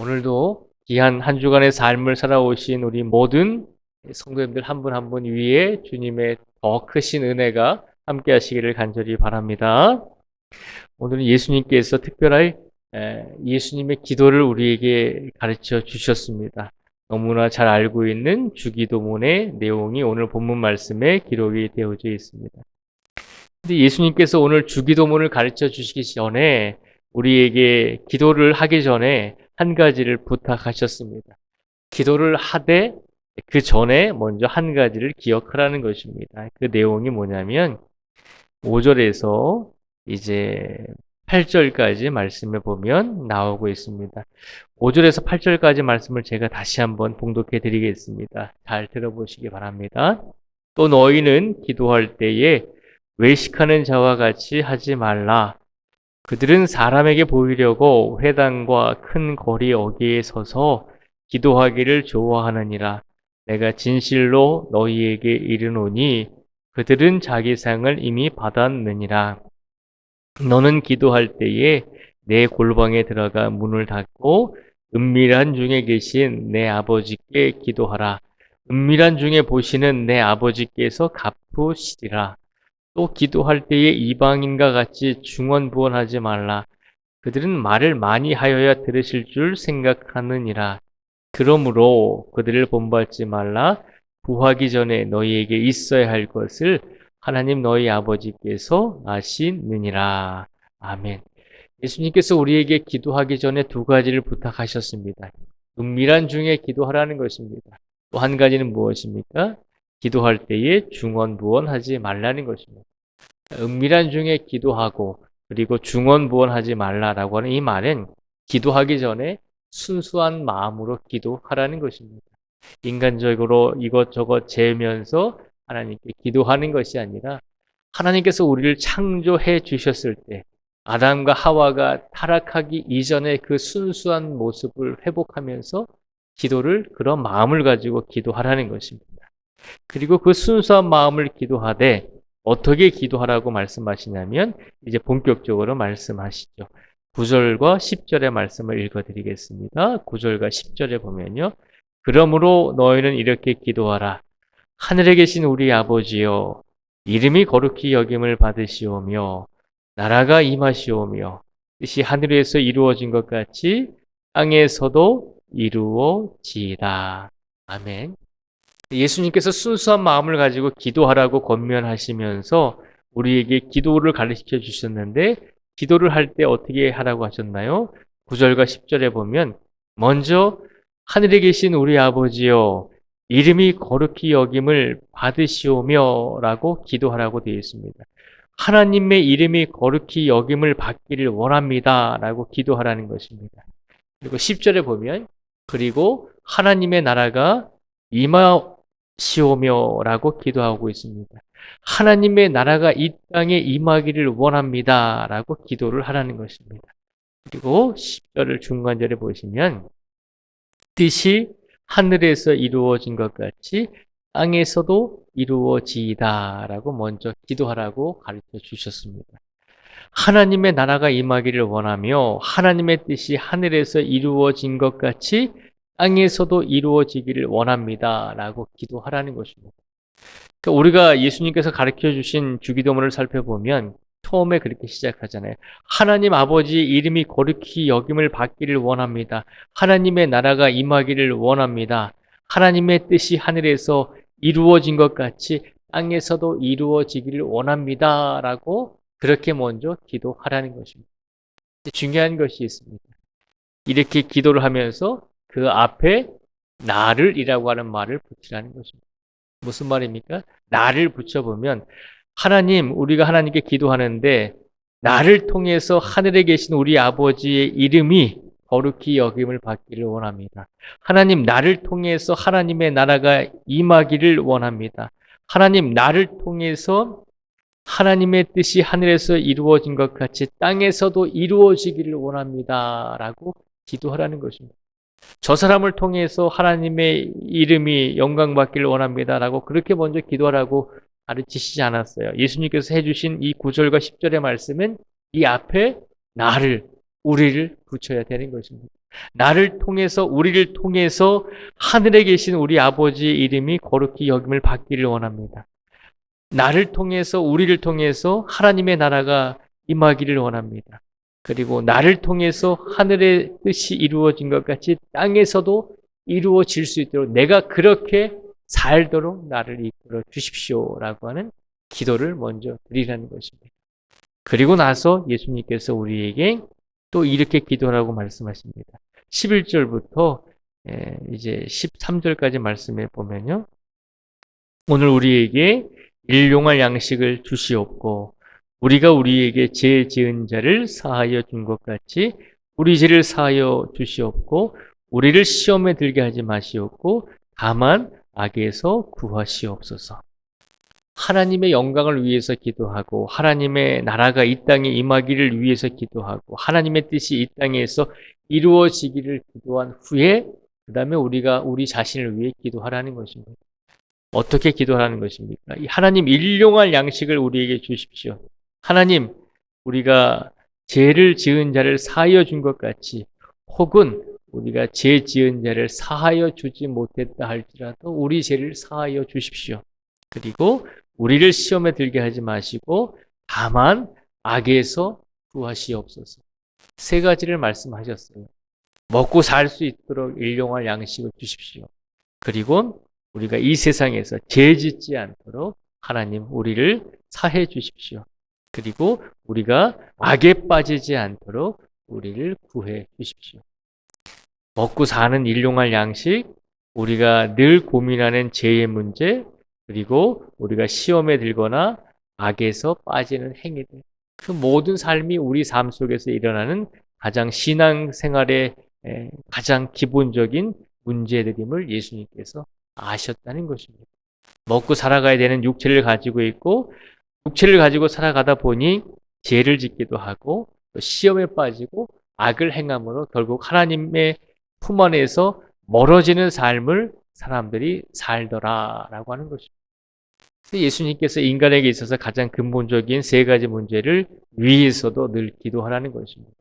오늘도 귀한 한 주간의 삶을 살아오신 우리 모든 성도님들 한 분 한 분 위에 주님의 더 크신 은혜가 함께 하시기를 간절히 바랍니다. 오늘은 예수님께서 특별히 예수님의 기도를 우리에게 가르쳐 주셨습니다. 너무나 잘 알고 있는 주기도문의 내용이 오늘 본문 말씀에 기록이 되어져 있습니다. 근데 예수님께서 오늘 주기도문을 가르쳐 주시기 전에 우리에게 기도를 하기 전에 한 가지를 부탁하셨습니다. 기도를 하되 그 전에 먼저 한 가지를 기억하라는 것입니다. 그 내용이 뭐냐면 5절에서 이제 8절까지 말씀에 보면 나오고 있습니다. 5절에서 8절까지 말씀을 제가 다시 한번 봉독해 드리겠습니다. 잘 들어보시기 바랍니다. 또 너희는 기도할 때에 외식하는 자와 같이 하지 말라. 그들은 사람에게 보이려고 회당과 큰 거리 어귀에 서서 기도하기를 좋아하느니라. 내가 진실로 너희에게 이르노니 그들은 자기 상을 이미 받았느니라. 너는 기도할 때에 내 골방에 들어가 문을 닫고 은밀한 중에 계신 내 아버지께 기도하라. 은밀한 중에 보시는 내 아버지께서 갚으시리라. 또 기도할 때에 이방인과 같이 중언부언하지 말라. 그들은 말을 많이 하여야 들으실 줄 생각하느니라. 그러므로 그들을 본받지 말라. 구하기 전에 너희에게 있어야 할 것을 하나님 너희 아버지께서 아시느니라. 아멘. 예수님께서 우리에게 기도하기 전에 두 가지를 부탁하셨습니다. 은밀한 중에 기도하라는 것입니다. 또 한 가지는 무엇입니까? 기도할 때에 중언부언하지 말라는 것입니다. 은밀한 중에 기도하고 그리고 중언부언하지 말라라고 하는 이 말은 기도하기 전에 순수한 마음으로 기도하라는 것입니다. 인간적으로 이것저것 재면서 하나님께 기도하는 것이 아니라 하나님께서 우리를 창조해 주셨을 때 아담과 하와가 타락하기 이전의 그 순수한 모습을 회복하면서 기도를 그런 마음을 가지고 기도하라는 것입니다. 그리고 그 순수한 마음을 기도하되 어떻게 기도하라고 말씀하시냐면 이제 본격적으로 말씀하시죠. 9절과 10절의 말씀을 읽어드리겠습니다. 9절과 10절에 보면요. 그러므로 너희는 이렇게 기도하라. 하늘에 계신 우리 아버지여, 이름이 거룩히 여김을 받으시오며 나라가 임하시오며 뜻이 하늘에서 이루어진 것 같이 땅에서도 이루어지이다. 아멘. 예수님께서 순수한 마음을 가지고 기도하라고 권면하시면서 우리에게 기도를 가르쳐 주셨는데 기도를 할 때 어떻게 하라고 하셨나요? 9절과 10절에 보면 먼저 하늘에 계신 우리 아버지여 이름이 거룩히 여김을 받으시오며 라고 기도하라고 되어 있습니다. 하나님의 이름이 거룩히 여김을 받기를 원합니다 라고 기도하라는 것입니다. 그리고 10절에 보면 그리고 하나님의 나라가 임하시오며라고 기도하고 있습니다. 하나님의 나라가 이 땅에 임하기를 원합니다라고 기도를 하라는 것입니다. 그리고 10절을 중간절에 보시면 뜻이 하늘에서 이루어진 것 같이 땅에서도 이루어지이다라고 먼저 기도하라고 가르쳐 주셨습니다. 하나님의 나라가 임하기를 원하며 하나님의 뜻이 하늘에서 이루어진 것 같이 땅에서도 이루어지기를 원합니다. 라고 기도하라는 것입니다. 그러니까 우리가 예수님께서 가르쳐 주신 주기도문을 살펴보면 처음에 그렇게 시작하잖아요. 하나님 아버지 이름이 거룩히 여김을 받기를 원합니다. 하나님의 나라가 임하기를 원합니다. 하나님의 뜻이 하늘에서 이루어진 것 같이 땅에서도 이루어지기를 원합니다. 라고 그렇게 먼저 기도하라는 것입니다. 중요한 것이 있습니다. 이렇게 기도를 하면서 그 앞에 나를 이라고 하는 말을 붙이라는 것입니다. 무슨 말입니까? 나를 붙여보면 하나님, 우리가 하나님께 기도하는데 나를 통해서 하늘에 계신 우리 아버지의 이름이 거룩히 여김을 받기를 원합니다. 하나님, 나를 통해서 하나님의 나라가 임하기를 원합니다. 하나님, 나를 통해서 하나님의 뜻이 하늘에서 이루어진 것 같이 땅에서도 이루어지기를 원합니다. 라고 기도하라는 것입니다. 저 사람을 통해서 하나님의 이름이 영광받기를 원합니다. 라고 그렇게 먼저 기도하라고 가르치시지 않았어요. 예수님께서 해주신 이 9절과 10절의 말씀은 이 앞에 나를, 우리를 붙여야 되는 것입니다. 나를 통해서, 우리를 통해서 하늘에 계신 우리 아버지의 이름이 거룩히 여김을 받기를 원합니다. 나를 통해서, 우리를 통해서 하나님의 나라가 임하기를 원합니다. 그리고 나를 통해서 하늘의 뜻이 이루어진 것 같이 땅에서도 이루어질 수 있도록 내가 그렇게 살도록 나를 이끌어 주십시오라고 하는 기도를 먼저 드리라는 것입니다. 그리고 나서 예수님께서 우리에게 또 이렇게 기도하라고 말씀하십니다. 11절부터 이제 13절까지 말씀해 보면요. 오늘 우리에게 일용할 양식을 주시옵고 우리가 우리에게 죄 지은 자를 사하여 준 것 같이 우리 죄를 사하여 주시옵고 우리를 시험에 들게 하지 마시옵고 다만 악에서 구하시옵소서. 하나님의 영광을 위해서 기도하고 하나님의 나라가 이 땅에 임하기를 위해서 기도하고 하나님의 뜻이 이 땅에서 이루어지기를 기도한 후에 그 다음에 우리가 우리 자신을 위해 기도하라는 것입니다. 어떻게 기도하라는 것입니까? 하나님 일용할 양식을 우리에게 주십시오. 하나님 우리가 죄를 지은 자를 사하여 준 것 같이 혹은 우리가 죄 지은 자를 사하여 주지 못했다 할지라도 우리 죄를 사하여 주십시오. 그리고 우리를 시험에 들게 하지 마시고 다만 악에서 구하시옵소서. 세 가지를 말씀하셨어요. 먹고 살 수 있도록 일용할 양식을 주십시오. 그리고 우리가 이 세상에서 죄 짓지 않도록 하나님 우리를 사해 주십시오. 그리고 우리가 악에 빠지지 않도록 우리를 구해 주십시오. 먹고 사는 일용할 양식, 우리가 늘 고민하는 죄의 문제, 그리고 우리가 시험에 들거나 악에서 빠지는 행위들. 그 모든 삶이 우리 삶 속에서 일어나는 가장 신앙생활의 가장 기본적인 문제들임을 예수님께서 아셨다는 것입니다. 먹고 살아가야 되는 육체를 가지고 있고 육체를 가지고 살아가다 보니 죄를 짓기도 하고 또 시험에 빠지고 악을 행함으로 결국 하나님의 품 안에서 멀어지는 삶을 사람들이 살더라라고 하는 것입니다. 예수님께서 인간에게 있어서 가장 근본적인 세 가지 문제를 위해서도 늘 기도하라는 것입니다.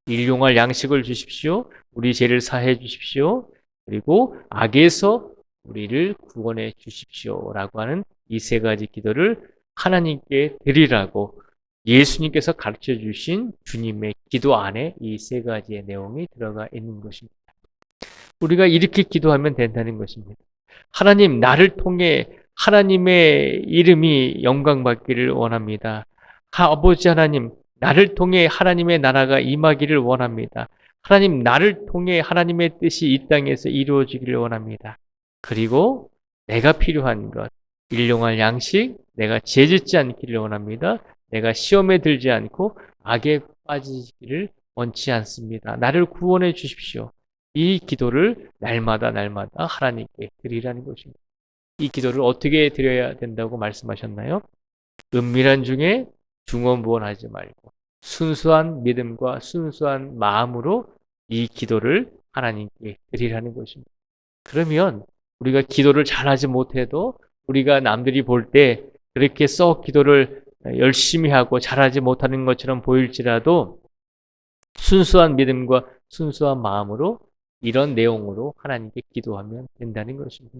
일용할 양식을 주십시오. 우리 죄를 사해 주십시오. 그리고 악에서 우리를 구원해 주십시오라고 하는 이 세 가지 기도를 하나님께 드리라고 예수님께서 가르쳐 주신 주님의 기도 안에 이 세 가지의 내용이 들어가 있는 것입니다. 우리가 이렇게 기도하면 된다는 것입니다. 하나님, 나를 통해 하나님의 이름이 영광받기를 원합니다. 아버지 하나님, 나를 통해 하나님의 나라가 임하기를 원합니다. 하나님, 나를 통해 하나님의 뜻이 이 땅에서 이루어지기를 원합니다. 그리고 내가 필요한 것, 일용할 양식, 내가 죄짓지 않기를 원합니다. 내가 시험에 들지 않고 악에 빠지기를 원치 않습니다. 나를 구원해 주십시오. 이 기도를 날마다 하나님께 드리라는 것입니다. 이 기도를 어떻게 드려야 된다고 말씀하셨나요? 은밀한 중에 중언부언하지 말고 순수한 믿음과 순수한 마음으로 이 기도를 하나님께 드리라는 것입니다. 그러면 우리가 기도를 잘하지 못해도 우리가 남들이 볼 때 그렇게 썩 기도를 열심히 하고 잘하지 못하는 것처럼 보일지라도 순수한 믿음과 순수한 마음으로 이런 내용으로 하나님께 기도하면 된다는 것입니다.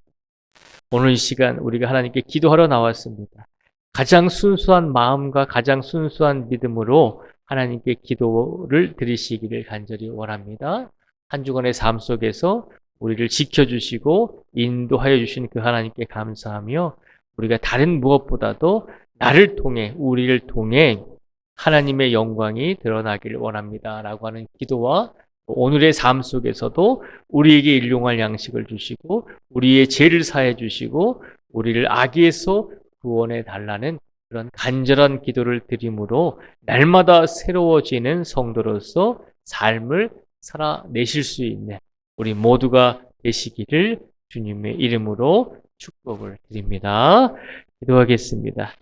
오늘 이 시간 우리가 하나님께 기도하러 나왔습니다. 가장 순수한 마음과 가장 순수한 믿음으로 하나님께 기도를 드리시기를 간절히 원합니다. 한 주간의 삶 속에서 우리를 지켜주시고 인도하여 주신 그 하나님께 감사하며 우리가 다른 무엇보다도 나를 통해 우리를 통해 하나님의 영광이 드러나기를 원합니다 라고 하는 기도와 오늘의 삶 속에서도 우리에게 일용할 양식을 주시고 우리의 죄를 사해 주시고 우리를 악에서 구원해 달라는 그런 간절한 기도를 드림으로 날마다 새로워지는 성도로서 삶을 살아내실 수 있는 우리 모두가 되시기를 주님의 이름으로 축복을 드립니다. 기도하겠습니다.